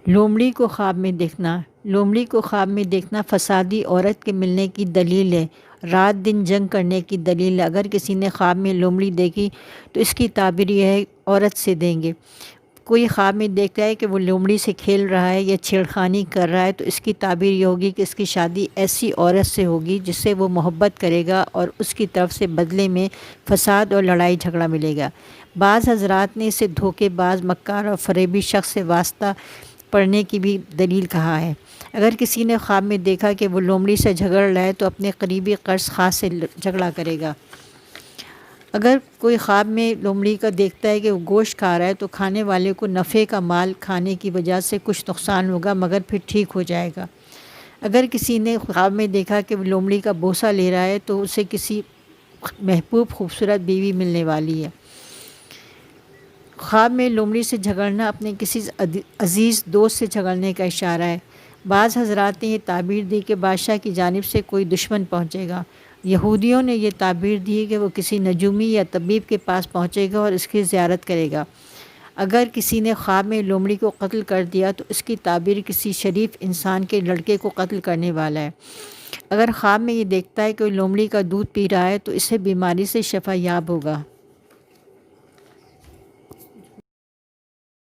لومڑی کو خواب میں دیکھنا۔ لومڑی کو خواب میں دیکھنا فسادی عورت کے ملنے کی دلیل ہے، رات دن جنگ کرنے کی دلیل ہے۔ اگر کسی نے خواب میں لومڑی دیکھی تو اس کی تعبیر یہ ہے عورت سے دیں گے۔ کوئی خواب میں دیکھتا ہے کہ وہ لومڑی سے کھیل رہا ہے یا چھیڑخانی کر رہا ہے تو اس کی تعبیر یہ ہوگی کہ اس کی شادی ایسی عورت سے ہوگی جس سے وہ محبت کرے گا اور اس کی طرف سے بدلے میں فساد اور لڑائی جھگڑا ملے گا۔ بعض حضرات نے اسے دھوکے باز، مکار اور فریبی شخص سے واسطہ پڑھنے کی بھی دلیل کہا ہے۔ اگر کسی نے خواب میں دیکھا کہ وہ لومڑی سے جھگڑ رہا ہے تو اپنے قریبی قرض خواہ سے جھگڑا کرے گا۔ اگر کوئی خواب میں لومڑی کا دیکھتا ہے کہ وہ گوشت کھا رہا ہے تو کھانے والے کو نفع کا مال کھانے کی وجہ سے کچھ نقصان ہوگا مگر پھر ٹھیک ہو جائے گا۔ اگر کسی نے خواب میں دیکھا کہ وہ لومڑی کا بوسہ لے رہا ہے تو اسے کسی محبوب خوبصورت بیوی ملنے والی ہے۔ خواب میں لومڑی سے جھگڑنا اپنے کسی عزیز دوست سے جھگڑنے کا اشارہ ہے۔ بعض حضرات نے یہ تعبیر دی کہ بادشاہ کی جانب سے کوئی دشمن پہنچے گا۔ یہودیوں نے یہ تعبیر دی کہ وہ کسی نجومی یا طبیب کے پاس پہنچے گا اور اس کی زیارت کرے گا۔ اگر کسی نے خواب میں لومڑی کو قتل کر دیا تو اس کی تعبیر کسی شریف انسان کے لڑکے کو قتل کرنے والا ہے۔ اگر خواب میں یہ دیکھتا ہے کہ وہ لومڑی کا دودھ پی رہا ہے تو اسے بیماری سے شفا یاب ہوگا۔